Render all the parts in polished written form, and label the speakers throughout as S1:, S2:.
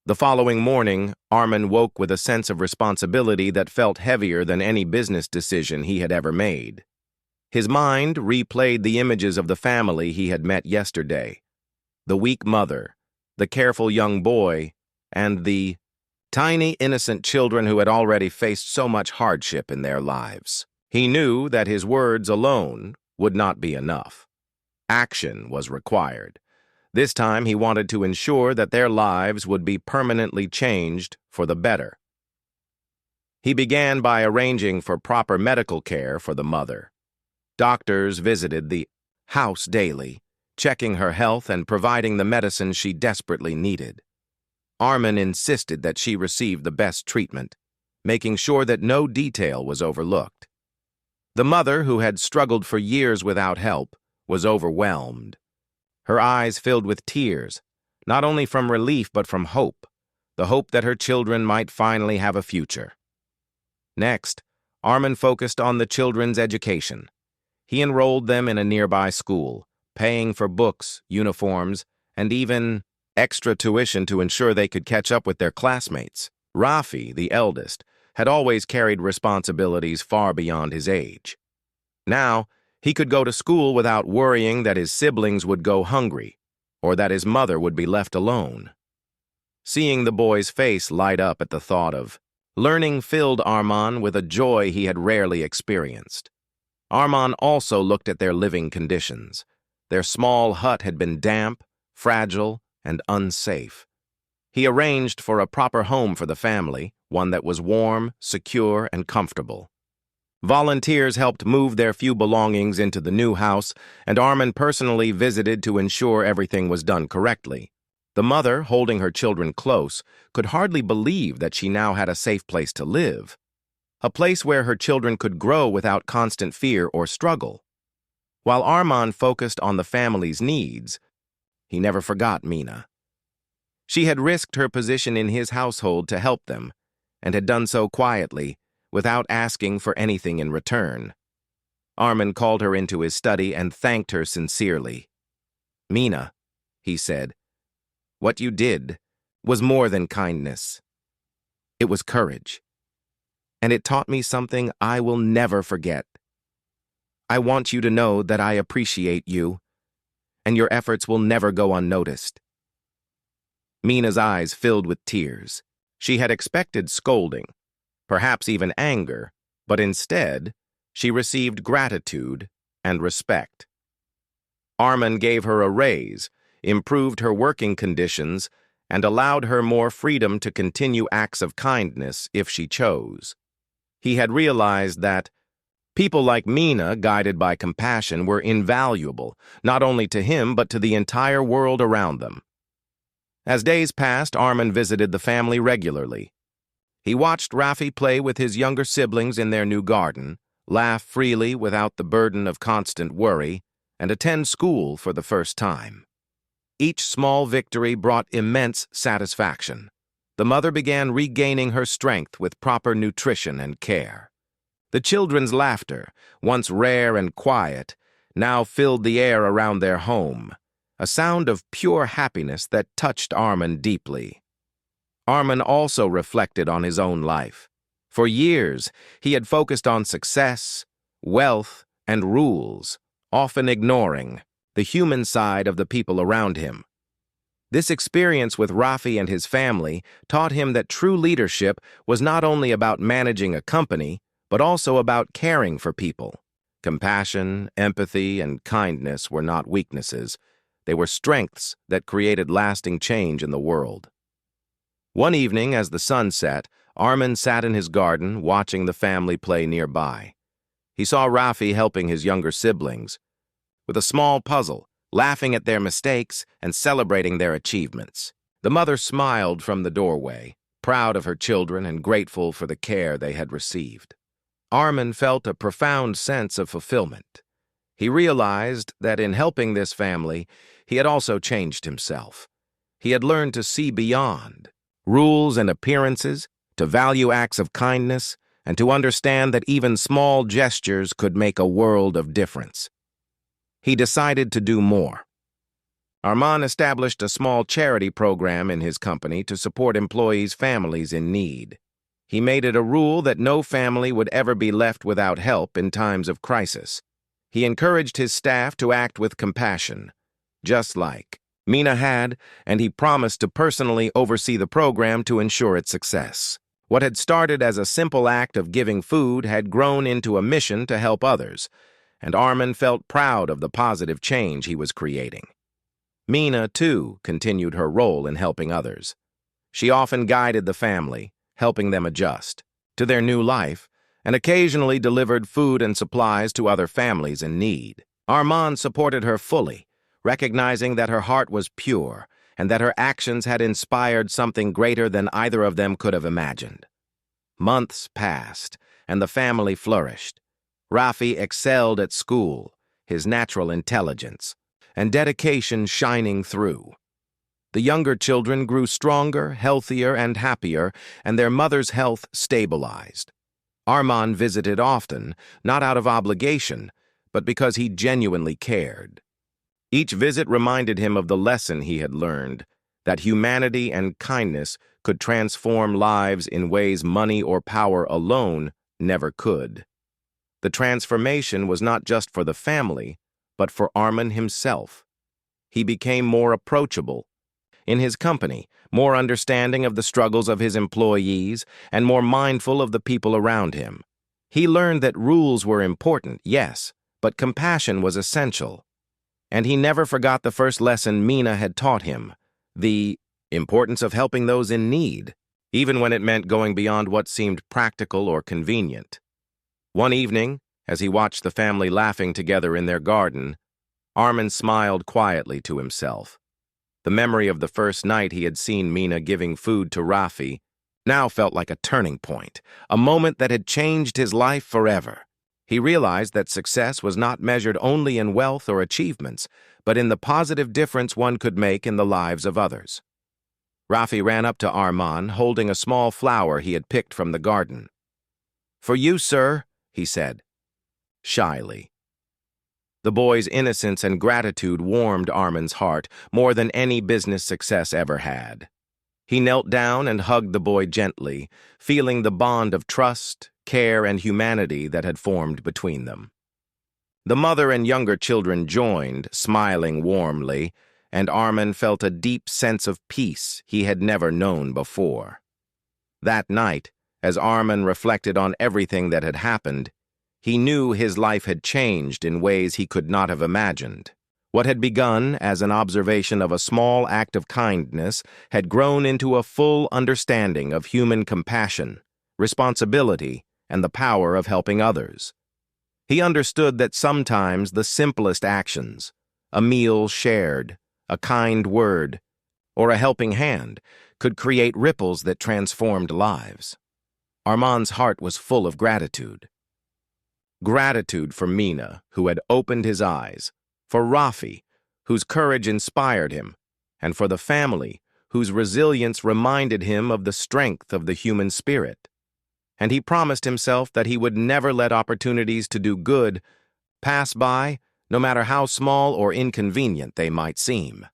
S1: The following morning, Armin woke with a sense of responsibility that felt heavier than any business decision he had ever made. His mind replayed the images of the family he had met yesterday: the weak mother, the careful young boy, and the tiny, innocent children who had already faced so much hardship in their lives. He knew that his words alone would not be enough. Action was required. This time he wanted to ensure that their lives would be permanently changed for the better. He began by arranging for proper medical care for the mother. Doctors visited the house daily, checking her health and providing the medicine she desperately needed. Armin insisted that she receive the best treatment, making sure that no detail was overlooked. The mother, who had struggled for years without help, was overwhelmed. Her eyes filled with tears, not only from relief but from hope, the hope that her children might finally have a future. Next, Armin focused on the children's education. He enrolled them in a nearby school, paying for books, uniforms, and even extra tuition to ensure they could catch up with their classmates. Rafi, the eldest, had always carried responsibilities far beyond his age. Now, he could go to school without worrying that his siblings would go hungry or that his mother would be left alone. Seeing the boy's face light up at the thought of learning filled Armin with a joy he had rarely experienced. Armin also looked at their living conditions. Their small hut had been damp, fragile, and unsafe. He arranged for a proper home for the family, one that was warm, secure, and comfortable. Volunteers helped move their few belongings into the new house, and Armin personally visited to ensure everything was done correctly. The mother, holding her children close, could hardly believe that she now had a safe place to live, a place where her children could grow without constant fear or struggle. While Armin focused on the family's needs, he never forgot Mina. She had risked her position in his household to help them, and had done so quietly, without asking for anything in return. Armin called her into his study and thanked her sincerely. "Mina," he said, "what you did was more than kindness. It was courage. And it taught me something I will never forget. I want you to know that I appreciate you, and your efforts will never go unnoticed." Mina's eyes filled with tears. She had expected scolding, perhaps even anger, but instead, she received gratitude and respect. Armin gave her a raise, improved her working conditions, and allowed her more freedom to continue acts of kindness if she chose. He had realized that people like Mina, guided by compassion, were invaluable, not only to him but to the entire world around them. As days passed, Armin visited the family regularly. He watched Rafi play with his younger siblings in their new garden, laugh freely without the burden of constant worry, and attend school for the first time. Each small victory brought immense satisfaction. The mother began regaining her strength with proper nutrition and care. The children's laughter, once rare and quiet, now filled the air around their home, a sound of pure happiness that touched Armin deeply. Armin also reflected on his own life. For years, he had focused on success, wealth, and rules, often ignoring the human side of the people around him. This experience with Rafi and his family taught him that true leadership was not only about managing a company, but also about caring for people. Compassion, empathy, and kindness were not weaknesses. They were strengths that created lasting change in the world. One evening, as the sun set, Armin sat in his garden, watching the family play nearby. He saw Rafi helping his younger siblings with a small puzzle, laughing at their mistakes and celebrating their achievements. The mother smiled from the doorway, proud of her children and grateful for the care they had received. Armin felt a profound sense of fulfillment. He realized that in helping this family, he had also changed himself. He had learned to see beyond rules and appearances, to value acts of kindness, and to understand that even small gestures could make a world of difference. He decided to do more. Armand established a small charity program in his company to support employees' families in need. He made it a rule that no family would ever be left without help in times of crisis. He encouraged his staff to act with compassion, just like Mina had, and he promised to personally oversee the program to ensure its success. What had started as a simple act of giving food had grown into a mission to help others, and Armand felt proud of the positive change he was creating. Mina, too, continued her role in helping others. She often guided the family, helping them adjust to their new life, and occasionally delivered food and supplies to other families in need. Armand supported her fully, recognizing that her heart was pure and that her actions had inspired something greater than either of them could have imagined. Months passed, and the family flourished. Rafi excelled at school, his natural intelligence and dedication shining through. The younger children grew stronger, healthier, and happier, and their mother's health stabilized. Armand visited often, not out of obligation, but because he genuinely cared. Each visit reminded him of the lesson he had learned, that humanity and kindness could transform lives in ways money or power alone never could. The transformation was not just for the family, but for Armand himself. He became more approachable in his company, more understanding of the struggles of his employees, and more mindful of the people around him. He learned that rules were important, yes, but compassion was essential. And he never forgot the first lesson Mina had taught him, the importance of helping those in need, even when it meant going beyond what seemed practical or convenient. One evening, as he watched the family laughing together in their garden, Armand smiled quietly to himself. The memory of the first night he had seen Mina giving food to Rafi now felt like a turning point, a moment that had changed his life forever. He realized that success was not measured only in wealth or achievements, but in the positive difference one could make in the lives of others. Rafi ran up to Armand, holding a small flower he had picked from the garden. "For you, sir," he said, shyly. The boy's innocence and gratitude warmed Armand's heart more than any business success ever had. He knelt down and hugged the boy gently, feeling the bond of trust, care, and humanity that had formed between them. The mother and younger children joined, smiling warmly, and Armand felt a deep sense of peace he had never known before. That night, as Armand reflected on everything that had happened, he knew his life had changed in ways he could not have imagined. What had begun as an observation of a small act of kindness had grown into a full understanding of human compassion, responsibility, and the power of helping others. He understood that sometimes the simplest actions, a meal shared, a kind word, or a helping hand, could create ripples that transformed lives. Armand's heart was full of gratitude. Gratitude for Mina, who had opened his eyes, for Rafi, whose courage inspired him, and for the family, whose resilience reminded him of the strength of the human spirit. And he promised himself that he would never let opportunities to do good pass by, no matter how small or inconvenient they might seem.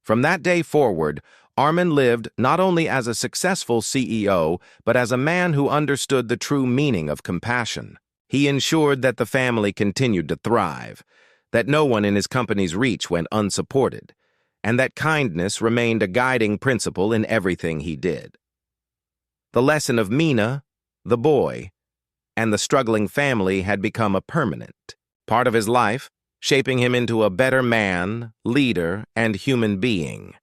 S1: From that day forward, Armand lived not only as a successful CEO, but as a man who understood the true meaning of compassion. He ensured that the family continued to thrive, that no one in his company's reach went unsupported, and that kindness remained a guiding principle in everything he did. The lesson of Mina, the boy, and the struggling family had become a permanent part of his life, shaping him into a better man, leader, and human being.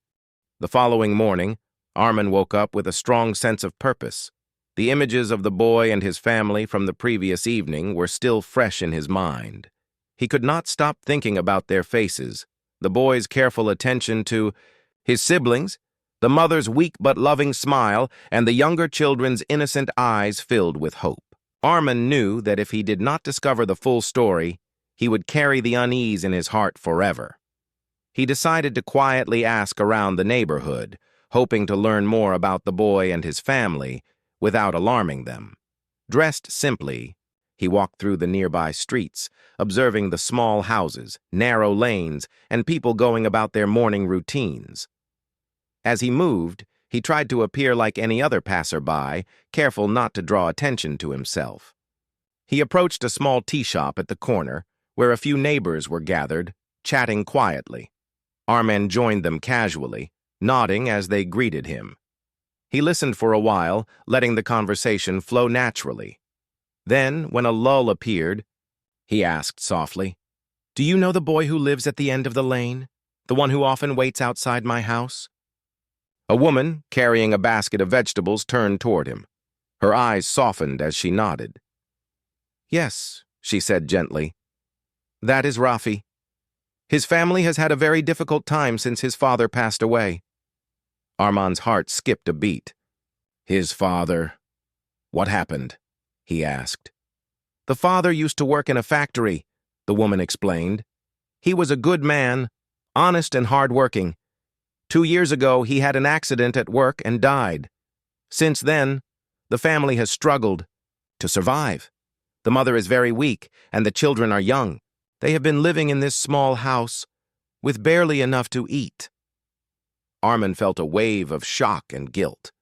S1: The following morning, Armand woke up with a strong sense of purpose. The images of the boy and his family from the previous evening were still fresh in his mind. He could not stop thinking about their faces, the boy's careful attention to his siblings, the mother's weak but loving smile, and the younger children's innocent eyes filled with hope. Armand knew that if he did not discover the full story, he would carry the unease in his heart forever. He decided to quietly ask around the neighborhood, hoping to learn more about the boy and his family without alarming them. Dressed simply, He walked through the nearby streets, observing the small houses, narrow lanes, and people going about their morning routines. As he moved, he tried to appear like any other passerby, careful not to draw attention to himself. He approached a small tea shop at the corner, where a few neighbors were gathered, chatting quietly. Armin joined them casually, nodding as they greeted him. He listened for a while, letting the conversation flow naturally. Then, when a lull appeared, he asked softly, "Do you know the boy who lives at the end of the lane? The one who often waits outside my house?" A woman, carrying a basket of vegetables, turned toward him. Her eyes softened as she nodded. "Yes," she said gently. "That is Rafi. His family has had a very difficult time since his father passed away." Arman's heart skipped a beat. "His father? What happened?" he asked. "The father used to work in a factory," the woman explained. "He was a good man, honest and hard-working. 2 years ago, he had an accident at work and died. Since then, the family has struggled to survive. The mother is very weak, and the children are young. They have been living in this small house with barely enough to eat." Armin felt a wave of shock and guilt.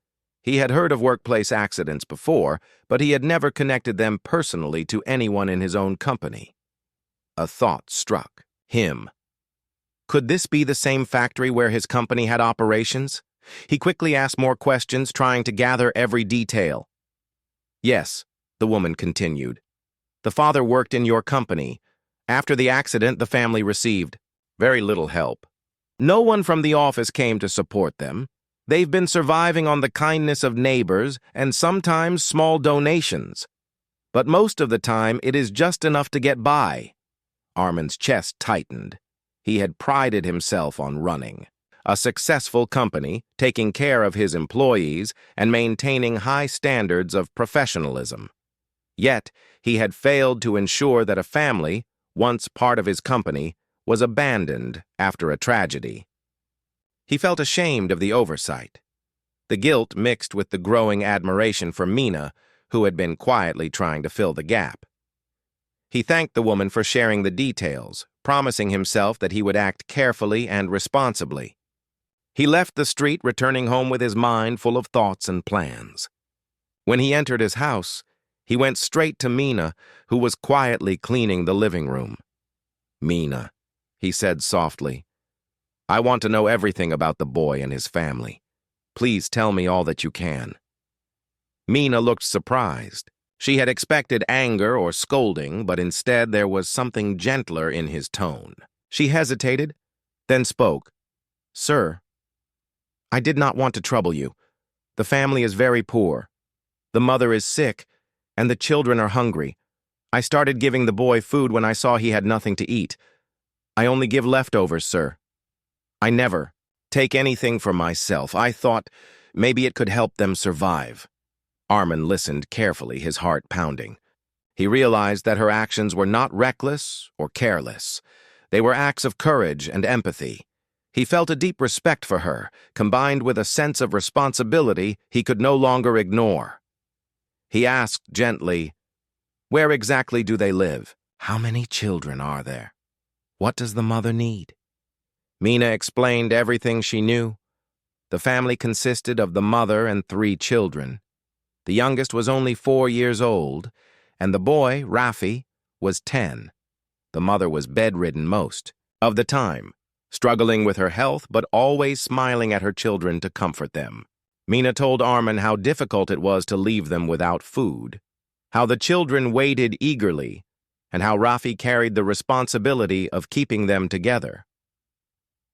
S1: He had heard of workplace accidents before, but he had never connected them personally to anyone in his own company. A thought struck him. Could this be the same factory where his company had operations? He quickly asked more questions, trying to gather every detail. "Yes," the woman continued. "The father worked in your company. After the accident, the family received very little help. No one from the office came to support them. They've been surviving on the kindness of neighbors and sometimes small donations. But most of the time, it is just enough to get by." Armin's chest tightened. He had prided himself on running a successful company, taking care of his employees, and maintaining high standards of professionalism. Yet, he had failed to ensure that a family, once part of his company, was abandoned after a tragedy. He felt ashamed of the oversight. The guilt mixed with the growing admiration for Mina, who had been quietly trying to fill the gap. He thanked the woman for sharing the details, promising himself that he would act carefully and responsibly. He left the street, returning home with his mind full of thoughts and plans. When he entered his house, he went straight to Mina, who was quietly cleaning the living room. "Mina," he said softly, "I want to know everything about the boy and his family. Please tell me all that you can." Mina looked surprised. She had expected anger or scolding, but instead there was something gentler in his tone. She hesitated, then spoke. "Sir, I did not want to trouble you. The family is very poor. The mother is sick, and the children are hungry. I started giving the boy food when I saw he had nothing to eat. I only give leftovers, sir. I never take anything for myself. I thought maybe it could help them survive." Armin listened carefully, his heart pounding. He realized that her actions were not reckless or careless. They were acts of courage and empathy. He felt a deep respect for her, combined with a sense of responsibility he could no longer ignore. He asked gently, "Where exactly do they live? How many children are there? What does the mother need?" Mina explained everything she knew. The family consisted of the mother and 3 children. The youngest was only 4 years old, and the boy, Rafi, was 10. The mother was bedridden most of the time, struggling with her health but always smiling at her children to comfort them. Mina told Armin how difficult it was to leave them without food, how the children waited eagerly, and how Rafi carried the responsibility of keeping them together.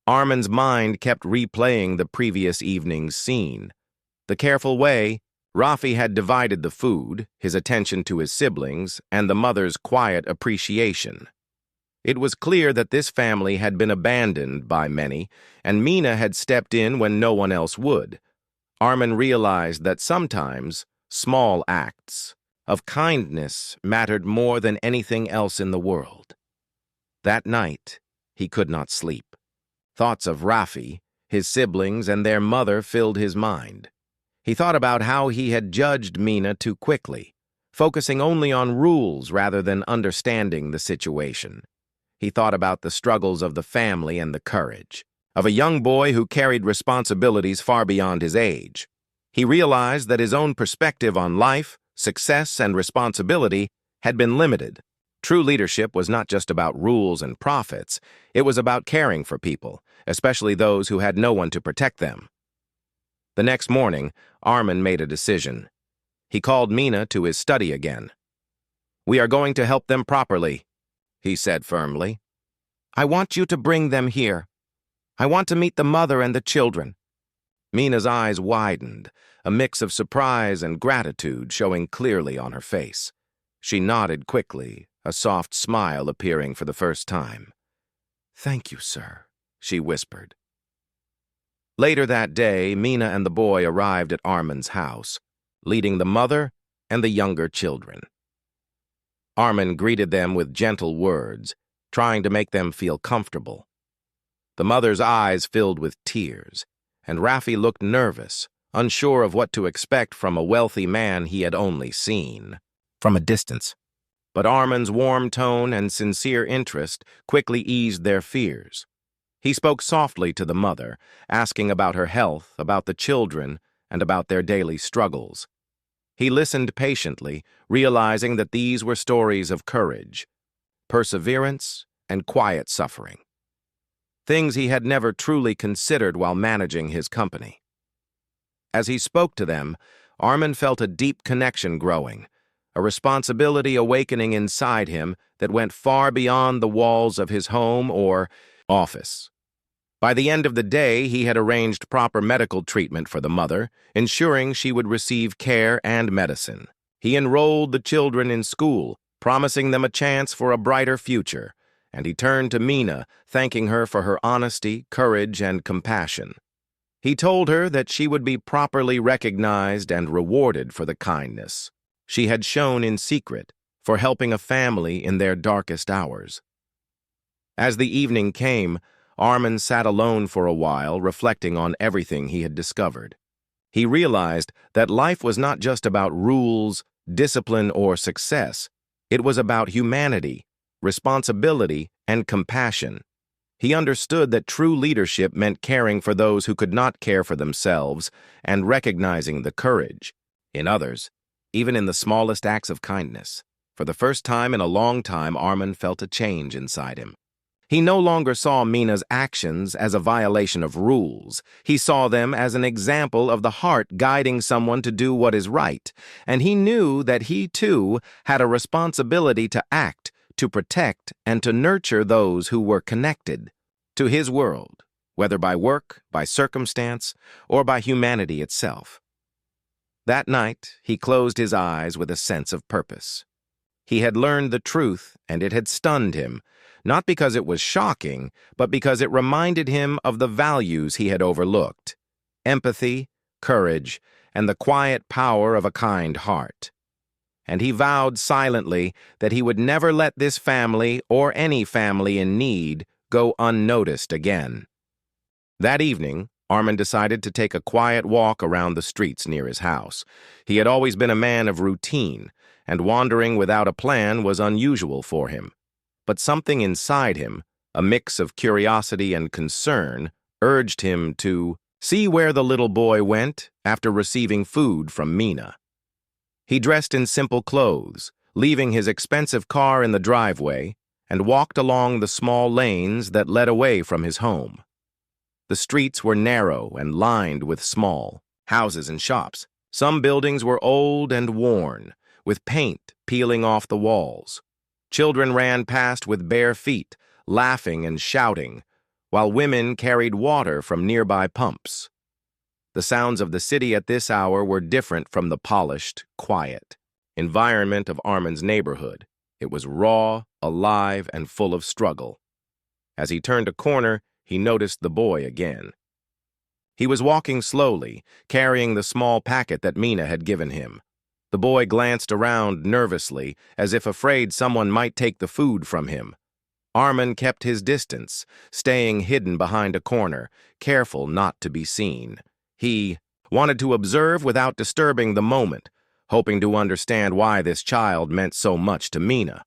S1: Armin's mind kept replaying the previous evening's scene. The careful way Rafi had divided the food, his attention to his siblings, and the mother's quiet appreciation. It was clear that this family had been abandoned by many, and Mina had stepped in when no one else would. Armin realized that sometimes small acts of kindness mattered more than anything else in the world. That night, he could not sleep. Thoughts of Rafi, his siblings, and their mother filled his mind. He thought about how he had judged Mina too quickly, focusing only on rules rather than understanding the situation. He thought about the struggles of the family and the courage of a young boy who carried responsibilities far beyond his age. He realized that his own perspective on life, success, and responsibility had been limited. True leadership was not just about rules and profits, it was about caring for people, especially those who had no one to protect them. The next morning, Armin made a decision. He called Mina to his study again. "We are going to help them properly," he said firmly. "I want you to bring them here. I want to meet the mother and the children." Mina's eyes widened, a mix of surprise and gratitude showing clearly on her face. She nodded quickly, a soft smile appearing for the first time. "Thank you, sir," she whispered. Later that day, Mina and the boy arrived at Armin's house, leading the mother and the younger children. Armin greeted them with gentle words, trying to make them feel comfortable. The mother's eyes filled with tears, and Raffi looked nervous, unsure of what to expect from a wealthy man he had only seen from a distance. But Armin's warm tone and sincere interest quickly eased their fears. He spoke softly to the mother, asking about her health, about the children, and about their daily struggles. He listened patiently, realizing that these were stories of courage, perseverance, and quiet suffering. Things he had never truly considered while managing his company. As he spoke to them, Armin felt a deep connection growing, a responsibility awakening inside him that went far beyond the walls of his home or office. By the end of the day, he had arranged proper medical treatment for the mother, ensuring she would receive care and medicine. He enrolled the children in school, promising them a chance for a brighter future, and he turned to Mina, thanking her for her honesty, courage, and compassion. He told her that she would be properly recognized and rewarded for the kindness she had shown in secret for helping a family in their darkest hours. As the evening came, Armin sat alone for a while, reflecting on everything he had discovered. He realized that life was not just about rules, discipline, or success. It was about humanity, responsibility, and compassion. He understood that true leadership meant caring for those who could not care for themselves and recognizing the courage in others, even in the smallest acts of kindness. For the first time in a long time, Armin felt a change inside him. He no longer saw Mina's actions as a violation of rules. He saw them as an example of the heart guiding someone to do what is right, and he knew that he, too, had a responsibility to act, to protect, and to nurture those who were connected to his world, whether by work, by circumstance, or by humanity itself. That night, he closed his eyes with a sense of purpose. He had learned the truth, and it had stunned him, not because it was shocking, but because it reminded him of the values he had overlooked: empathy, courage, and the quiet power of a kind heart. And he vowed silently that he would never let this family or any family in need go unnoticed again. That evening, Armin decided to take a quiet walk around the streets near his house. He had always been a man of routine, and wandering without a plan was unusual for him. But something inside him, a mix of curiosity and concern, urged him to see where the little boy went after receiving food from Mina. He dressed in simple clothes, leaving his expensive car in the driveway, and walked along the small lanes that led away from his home. The streets were narrow and lined with small houses and shops. Some buildings were old and worn, with paint peeling off the walls. Children ran past with bare feet, laughing and shouting, while women carried water from nearby pumps. The sounds of the city at this hour were different from the polished, quiet environment of Armin's neighborhood. It was raw, alive, and full of struggle. As he turned a corner, he noticed the boy again. He was walking slowly, carrying the small packet that Mina had given him. The boy glanced around nervously, as if afraid someone might take the food from him. Armin kept his distance, staying hidden behind a corner, careful not to be seen. He wanted to observe without disturbing the moment, hoping to understand why this child meant so much to Mina.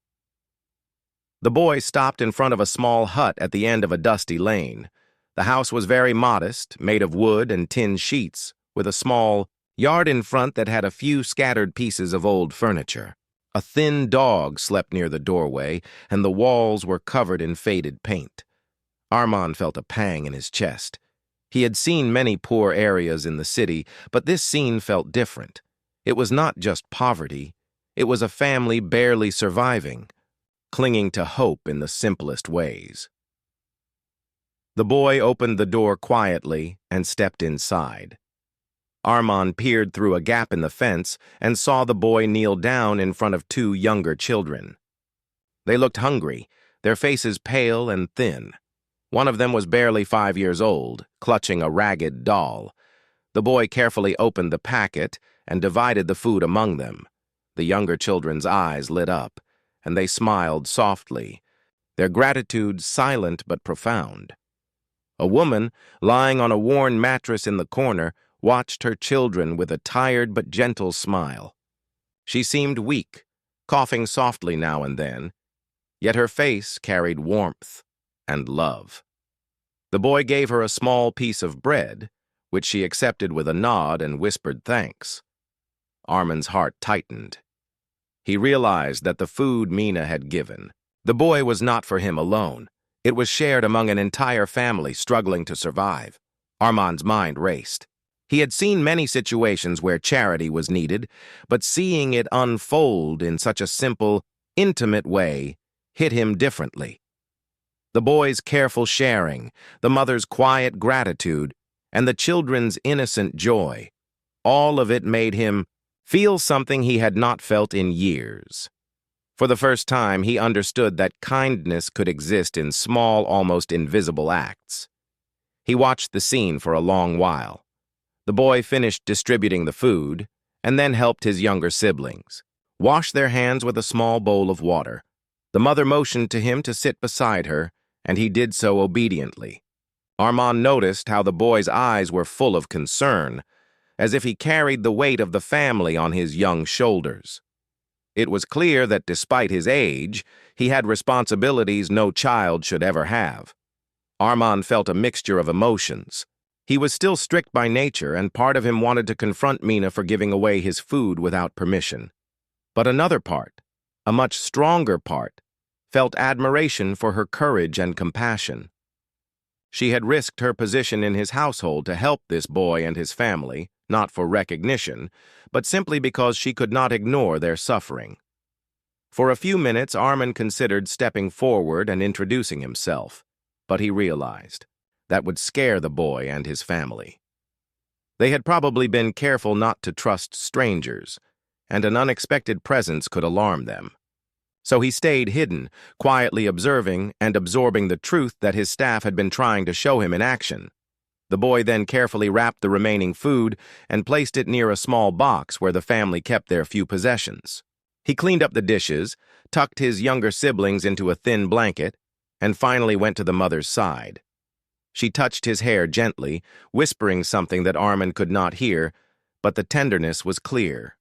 S1: The boy stopped in front of a small hut at the end of a dusty lane. The house was very modest, made of wood and tin sheets, with a small yard in front that had a few scattered pieces of old furniture. A thin dog slept near the doorway, and the walls were covered in faded paint. Armand felt a pang in his chest. He had seen many poor areas in the city, but this scene felt different. It was not just poverty. It was a family barely surviving, clinging to hope in the simplest ways. The boy opened the door quietly and stepped inside. Armand peered through a gap in the fence and saw the boy kneel down in front of two younger children. They looked hungry, their faces pale and thin. One of them was barely 5 years old, clutching a ragged doll. The boy carefully opened the packet and divided the food among them. The younger children's eyes lit up, and they smiled softly, their gratitude silent but profound. A woman, lying on a worn mattress in the corner, watched her children with a tired but gentle smile. She seemed weak, coughing softly now and then, yet her face carried warmth and love. The boy gave her a small piece of bread, which she accepted with a nod and whispered thanks. Armand's heart tightened. He realized that the food Mina had given, the boy was not for him alone. It was shared among an entire family struggling to survive. Armand's mind raced. He had seen many situations where charity was needed, but seeing it unfold in such a simple, intimate way hit him differently. The boy's careful sharing, the mother's quiet gratitude, and the children's innocent joy, all of it made him feel something he had not felt in years. For the first time, he understood that kindness could exist in small, almost invisible acts. He watched the scene for a long while. The boy finished distributing the food, and then helped his younger siblings wash their hands with a small bowl of water. The mother motioned to him to sit beside her, and he did so obediently. Armand noticed how the boy's eyes were full of concern, as if he carried the weight of the family on his young shoulders. It was clear that despite his age, he had responsibilities no child should ever have. Armand felt a mixture of emotions. He was still strict by nature, and part of him wanted to confront Mina for giving away his food without permission. But another part, a much stronger part, felt admiration for her courage and compassion. She had risked her position in his household to help this boy and his family, not for recognition, but simply because she could not ignore their suffering. For a few minutes, Armand considered stepping forward and introducing himself, but he realized that would scare the boy and his family. They had probably been careful not to trust strangers, and an unexpected presence could alarm them. So he stayed hidden, quietly observing and absorbing the truth that his staff had been trying to show him in action. The boy then carefully wrapped the remaining food and placed it near a small box where the family kept their few possessions. He cleaned up the dishes, tucked his younger siblings into a thin blanket, and finally went to the mother's side. She touched his hair gently, whispering something that Armand could not hear, but the tenderness was clear.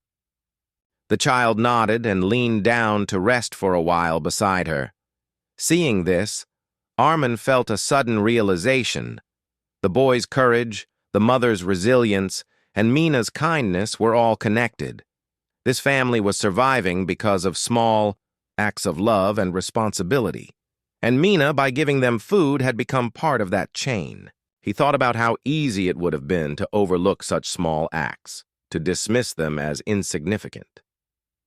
S1: The child nodded and leaned down to rest for a while beside her. Seeing this, Armand felt a sudden realization. The boy's courage, the mother's resilience, and Mina's kindness were all connected. This family was surviving because of small acts of love and responsibility. And Mina, by giving them food, had become part of that chain. He thought about how easy it would have been to overlook such small acts, to dismiss them as insignificant.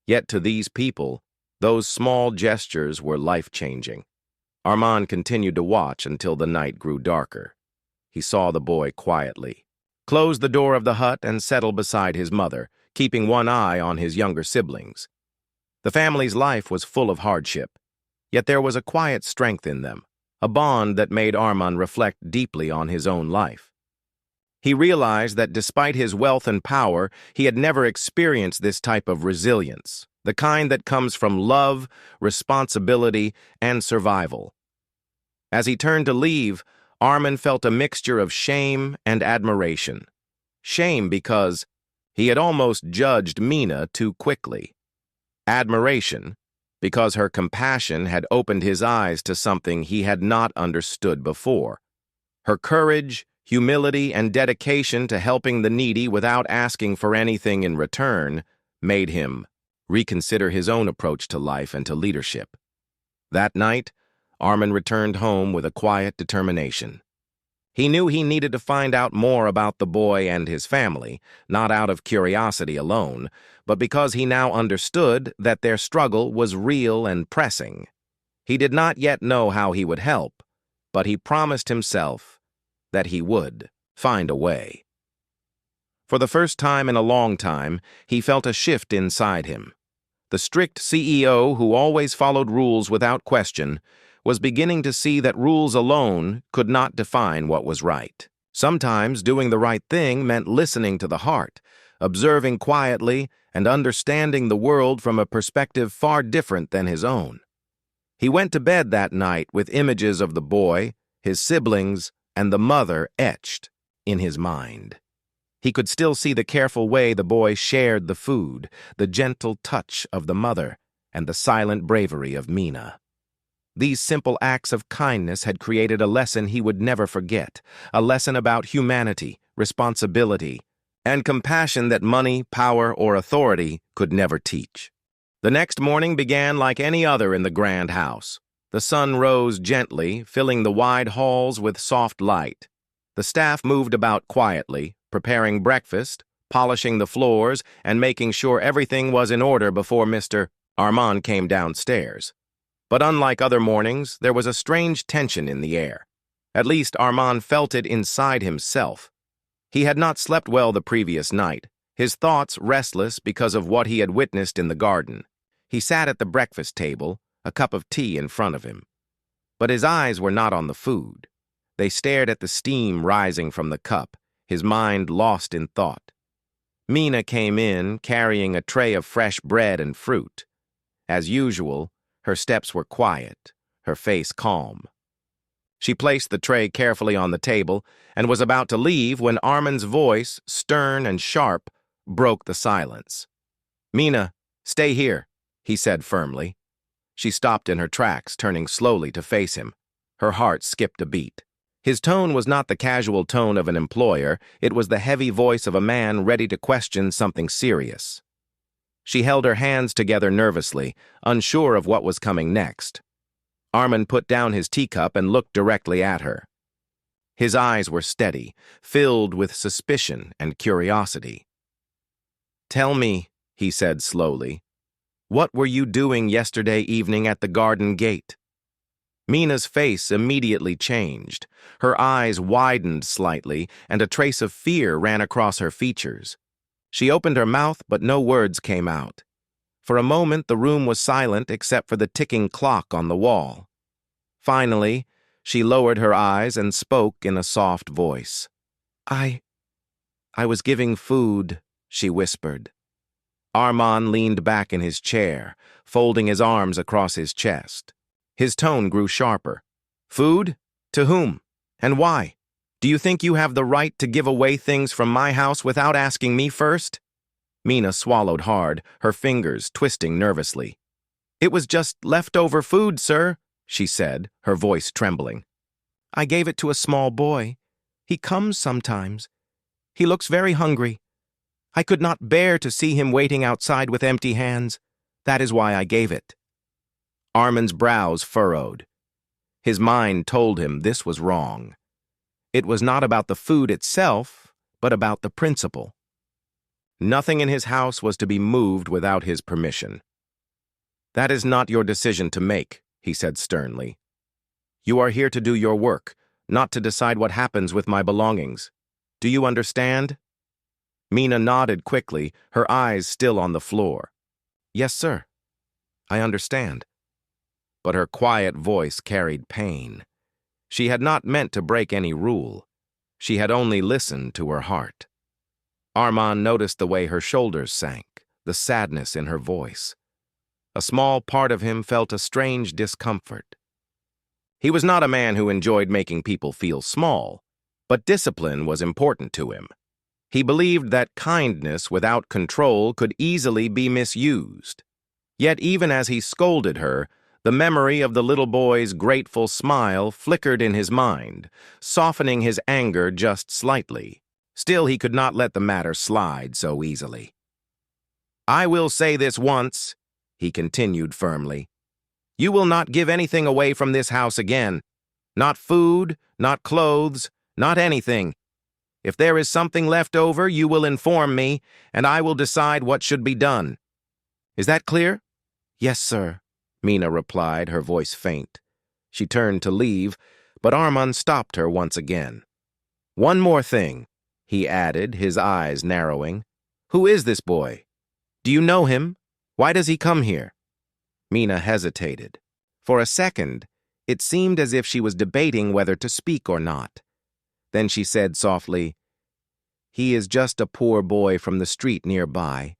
S1: Yet to these people, those small gestures were life-changing. Armand continued to watch until the night grew darker. He saw the boy quietly, close the door of the hut, and settle beside his mother, keeping one eye on his younger siblings. The family's life was full of hardship, yet there was a quiet strength in them, a bond that made Armand reflect deeply on his own life. He realized that despite his wealth and power, he had never experienced this type of resilience, the kind that comes from love, responsibility, and survival. As he turned to leave, Armand felt a mixture of shame and admiration. Shame because He had almost judged Mina too quickly. Admiration, because her compassion had opened his eyes to something he had not understood before. Her courage, humility, and dedication to helping the needy without asking for anything in return made him reconsider his own approach to life and to leadership. That night, Armin returned home with a quiet determination. He knew he needed to find out more about the boy and his family, not out of curiosity alone, but because he now understood that their struggle was real and pressing. He did not yet know how he would help, but he promised himself that he would find a way. For the first time in a long time, he felt a shift inside him. The strict CEO who always followed rules without question was beginning to see that rules alone could not define what was right. Sometimes doing the right thing meant listening to the heart, observing quietly, and understanding the world from a perspective far different than his own. He went to bed that night with images of the boy, his siblings, and the mother etched in his mind. He could still see the careful way the boy shared the food, the gentle touch of the mother, and the silent bravery of Mina. These simple acts of kindness had created a lesson he would never forget, a lesson about humanity, responsibility, and compassion that money, power, or authority could never teach. The next morning began like any other in the grand house. The sun rose gently, filling the wide halls with soft light. The staff moved about quietly, preparing breakfast, polishing the floors, and making sure everything was in order before Mr. Armand came downstairs. But unlike other mornings, there was a strange tension in the air. At least Armand felt it inside himself. He had not slept well the previous night, his thoughts restless because of what he had witnessed in the garden. He sat at the breakfast table, a cup of tea in front of him. But his eyes were not on the food. They stared at the steam rising from the cup, his mind lost in thought. Mina came in, carrying a tray of fresh bread and fruit. As usual, her steps were quiet, her face calm. She placed the tray carefully on the table and was about to leave when Armin's voice, stern and sharp, broke the silence. "Mina, stay here," he said firmly. She stopped in her tracks, turning slowly to face him. Her heart skipped a beat. His tone was not the casual tone of an employer, it was the heavy voice of a man ready to question something serious. She held her hands together nervously, unsure of what was coming next. Armin put down his teacup and looked directly at her. His eyes were steady, filled with suspicion and curiosity. "Tell me," he said slowly, "what were you doing yesterday evening at the garden gate?" Mina's face immediately changed. Her eyes widened slightly, and a trace of fear ran across her features. She opened her mouth, but no words came out. For a moment, the room was silent except for the ticking clock on the wall. Finally, she lowered her eyes and spoke in a soft voice. I was giving food," she whispered. Armand leaned back in his chair, folding his arms across his chest. His tone grew sharper. "Food? To whom? And why? Do you think you have the right to give away things from my house without asking me first?" Mina swallowed hard, her fingers twisting nervously. "It was just leftover food, sir," she said, her voice trembling. "I gave it to a small boy. He comes sometimes. He looks very hungry. I could not bear to see him waiting outside with empty hands. That is why I gave it." Armin's brows furrowed. His mind told him this was wrong. It was not about the food itself, but about the principle. Nothing in his house was to be moved without his permission. "That is not your decision to make," he said sternly. "You are here to do your work, not to decide what happens with my belongings. Do you understand?" Mina nodded quickly, her eyes still on the floor. "Yes, sir. I understand." But her quiet voice carried pain. She had not meant to break any rule. She had only listened to her heart. Armand noticed the way her shoulders sank, the sadness in her voice. A small part of him felt a strange discomfort. He was not a man who enjoyed making people feel small, but discipline was important to him. He believed that kindness without control could easily be misused. Yet even as he scolded her, the memory of the little boy's grateful smile flickered in his mind, softening his anger just slightly. Still, he could not let the matter slide so easily. "I will say this once," he continued firmly. "You will not give anything away from this house again. Not food, not clothes, not anything. If there is something left over, you will inform me, and I will decide what should be done. Is that clear?" "Yes, sir," Mina replied, her voice faint. She turned to leave, but Armand stopped her once again. "One more thing," he added, his eyes narrowing. "Who is this boy? Do you know him? Why does he come here?" Mina hesitated. For a second, it seemed as if she was debating whether to speak or not. Then she said softly, "He is just a poor boy from the street nearby.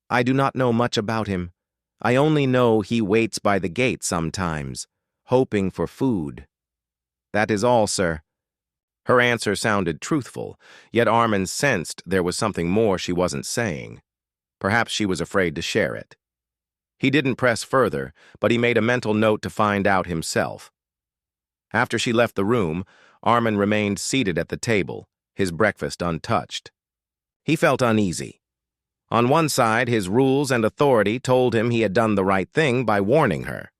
S1: I do not know much about him. I only know he waits by the gate sometimes, hoping for food. That is all, sir." Her answer sounded truthful, yet Armand sensed there was something more she wasn't saying. Perhaps she was afraid to share it. He didn't press further, but he made a mental note to find out himself. After she left the room, Armand remained seated at the table, his breakfast untouched. He felt uneasy. On one side, his rules and authority told him he had done the right thing by warning her.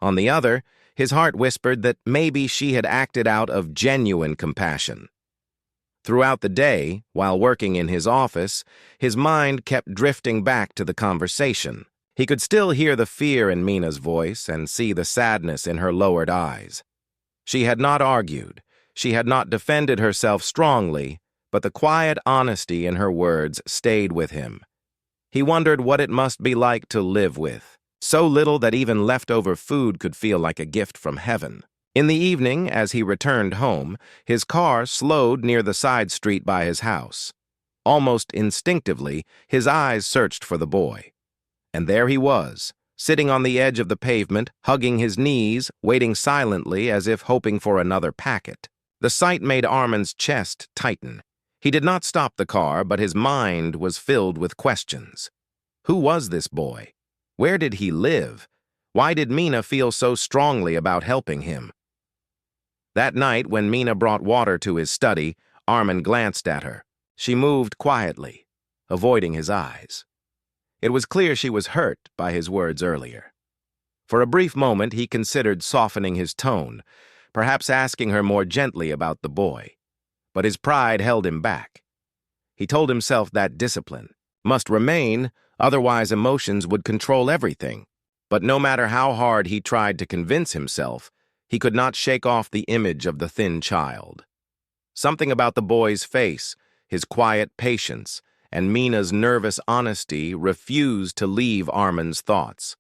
S1: On the other, his heart whispered that maybe she had acted out of genuine compassion. Throughout the day, while working in his office, his mind kept drifting back to the conversation. He could still hear the fear in Mina's voice and see the sadness in her lowered eyes. She had not argued. She had not defended herself strongly, but the quiet honesty in her words stayed with him. He wondered what it must be like to live with, so little that even leftover food could feel like a gift from heaven. In the evening, as he returned home, his car slowed near the side street by his house. Almost instinctively, his eyes searched for the boy. And there he was, sitting on the edge of the pavement, hugging his knees, waiting silently as if hoping for another packet. The sight made Armand's chest tighten. He did not stop the car, but his mind was filled with questions. Who was this boy? Where did he live? Why did Mina feel so strongly about helping him? That night, when Mina brought water to his study, Armand glanced at her. She moved quietly, avoiding his eyes. It was clear she was hurt by his words earlier. For a brief moment, he considered softening his tone, perhaps asking her more gently about the boy. But his pride held him back. He told himself that discipline must remain, otherwise emotions would control everything. But no matter how hard he tried to convince himself, he could not shake off the image of the thin child. Something about the boy's face, his quiet patience, and Mina's nervous honesty refused to leave Armand's thoughts.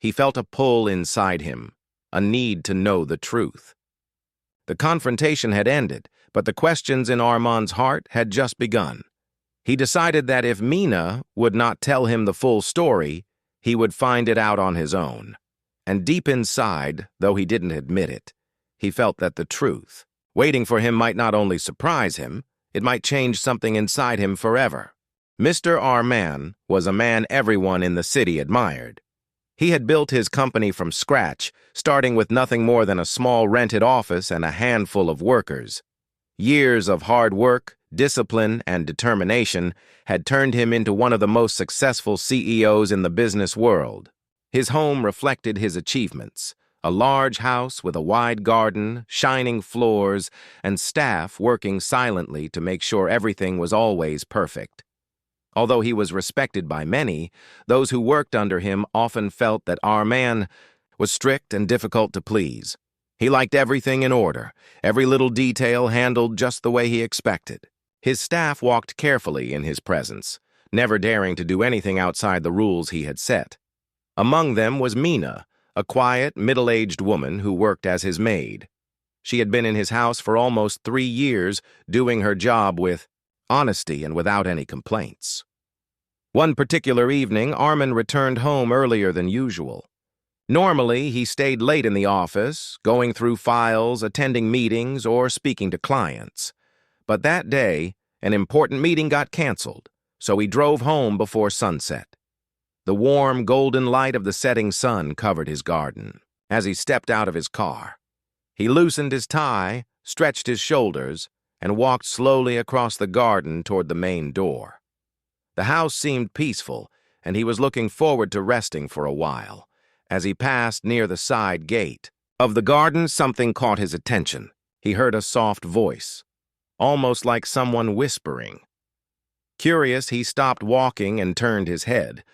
S1: He felt a pull inside him, a need to know the truth. The confrontation had ended, but the questions in Armand's heart had just begun. He decided that if Mina would not tell him the full story, he would find it out on his own. And deep inside, though he didn't admit it, he felt that the truth, waiting for him, might not only surprise him, it might change something inside him forever. Mr. Armand was a man everyone in the city admired. He had built his company from scratch, starting with nothing more than a small rented office and a handful of workers. Years of hard work, discipline, and determination had turned him into one of the most successful CEOs in the business world. His home reflected his achievements. A large house with a wide garden, shining floors, and staff working silently to make sure everything was always perfect. Although he was respected by many, those who worked under him often felt that Armand was strict and difficult to please. He liked everything in order, every little detail handled just the way he expected. His staff walked carefully in his presence, never daring to do anything outside the rules he had set. Among them was Mina, a quiet, middle-aged woman who worked as his maid. She had been in his house for almost 3 years, doing her job with honesty and without any complaints. One particular evening, Armand returned home earlier than usual. Normally, he stayed late in the office, going through files, attending meetings, or speaking to clients. But that day, An important meeting got canceled, so he drove home before sunset. The warm, golden light of the setting sun covered his garden. As he stepped out of his car, he loosened his tie, stretched his shoulders, and walked slowly across the garden toward the main door. The house seemed peaceful, and he was looking forward to resting for a while. As he passed near the side gate of the garden, something caught his attention. He heard a soft voice, almost like someone whispering. Curious, he stopped walking and turned his head.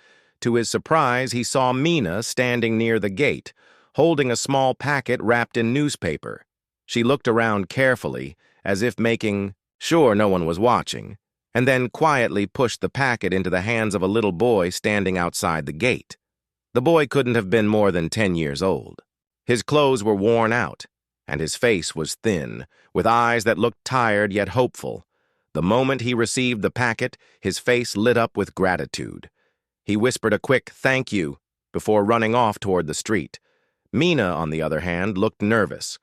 S1: To his surprise, he saw Mina standing near the gate, holding a small packet wrapped in newspaper. She looked around carefully, as if making sure no one was watching, and then quietly pushed the packet into the hands of a little boy standing outside the gate. The boy couldn't have been more than 10 years old. His clothes were worn out, and his face was thin, with eyes that looked tired yet hopeful. The moment he received the packet, his face lit up with gratitude. He whispered a quick "thank you" before running off toward the street. Mina, on the other hand, looked nervous.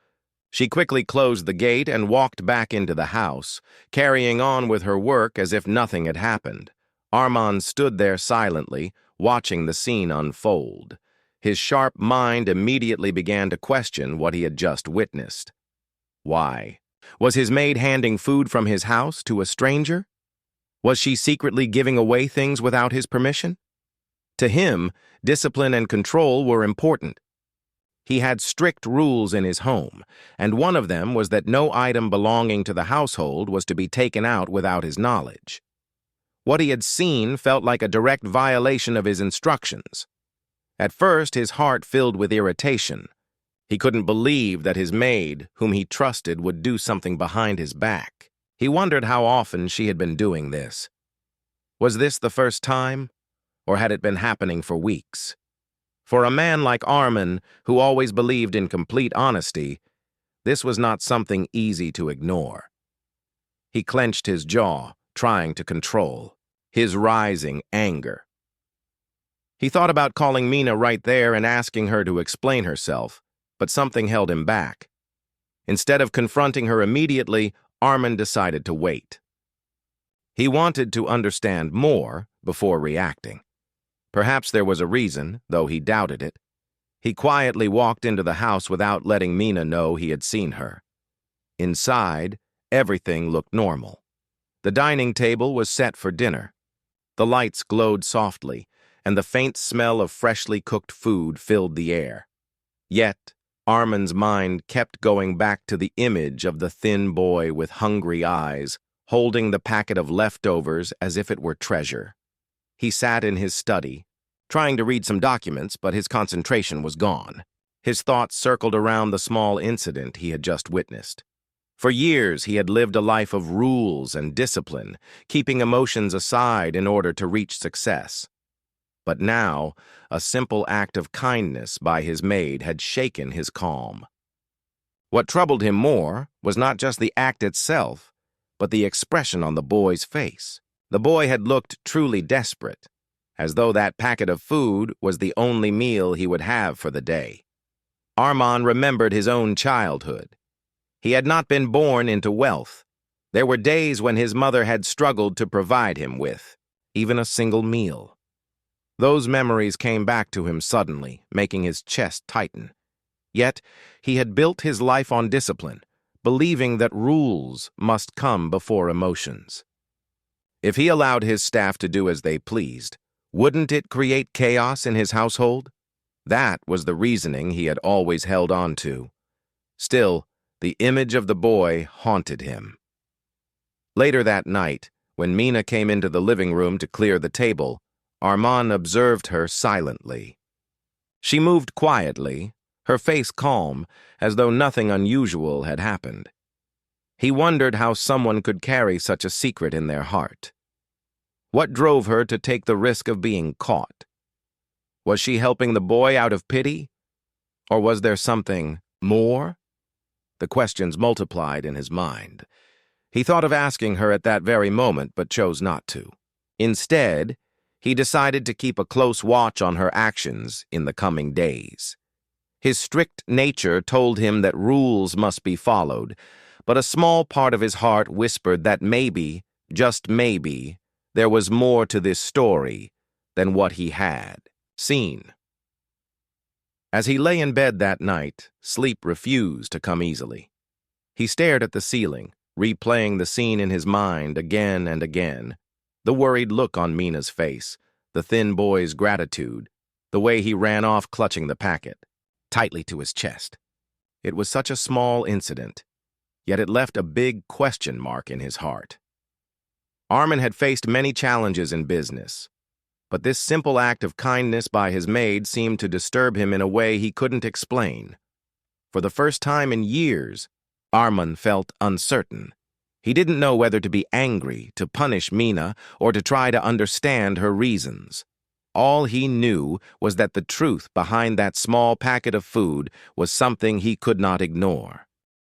S1: She quickly closed the gate and walked back into the house, carrying on with her work as if nothing had happened. Armand stood there silently, watching the scene unfold. His sharp mind immediately began to question what he had just witnessed. Why? Was his maid handing food from his house to a stranger? Was she secretly giving away things without his permission? To him, discipline and control were important. He had strict rules in his home, and one of them was that no item belonging to the household was to be taken out without his knowledge. What he had seen felt like a direct violation of his instructions. At first, his heart filled with irritation. He couldn't believe that his maid, whom he trusted, would do something behind his back. He wondered how often she had been doing this. Was this the first time, or had it been happening for weeks? For a man like Armand, who always believed in complete honesty, this was not something easy to ignore. He clenched his jaw, trying to control his rising anger. He thought about calling Mina right there and asking her to explain herself, but something held him back. Instead of confronting her immediately, Armand decided to wait. He wanted to understand more before reacting. Perhaps there was a reason, though he doubted it. He quietly walked into the house without letting Mina know he had seen her. Inside, everything looked normal. The dining table was set for dinner. The lights glowed softly, and the faint smell of freshly cooked food filled the air. Yet, Armand's mind kept going back to the image of the thin boy with hungry eyes, holding the packet of leftovers as if it were treasure. He sat in his study, trying to read some documents, but his concentration was gone. His thoughts circled around the small incident he had just witnessed. For years, he had lived a life of rules and discipline, keeping emotions aside in order to reach success. But now, a simple act of kindness by his maid had shaken his calm. What troubled him more was not just the act itself, but the expression on the boy's face. The boy had looked truly desperate, as though that packet of food was the only meal he would have for the day. Armand remembered his own childhood. He had not been born into wealth. There were days when his mother had struggled to provide him with even a single meal. Those memories came back to him suddenly, making his chest tighten. Yet, he had built his life on discipline, believing that rules must come before emotions. If he allowed his staff to do as they pleased, wouldn't it create chaos in his household? That was the reasoning he had always held on to. Still, the image of the boy haunted him. Later that night, when Mina came into the living room to clear the table, Armand observed her silently. She moved quietly, her face calm, as though nothing unusual had happened. He wondered how someone could carry such a secret in their heart. What drove her to take the risk of being caught? Was she helping the boy out of pity? Or was there something more? The questions multiplied in his mind. He thought of asking her at that very moment, but chose not to. Instead, he decided to keep a close watch on her actions in the coming days. His strict nature told him that rules must be followed, but a small part of his heart whispered that maybe, just maybe, there was more to this story than what he had seen. As he lay in bed that night, sleep refused to come easily. He stared at the ceiling, replaying the scene in his mind again and again. The worried look on Mina's face, the thin boy's gratitude, the way he ran off clutching the packet, tightly to his chest. It was such a small incident, yet it left a big question mark in his heart. Armin had faced many challenges in business, but this simple act of kindness by his maid seemed to disturb him in a way he couldn't explain. For the first time in years, Armin felt uncertain. He didn't know whether to be angry, to punish Mina, or to try to understand her reasons. All he knew was that the truth behind that small packet of food was something he could not ignore.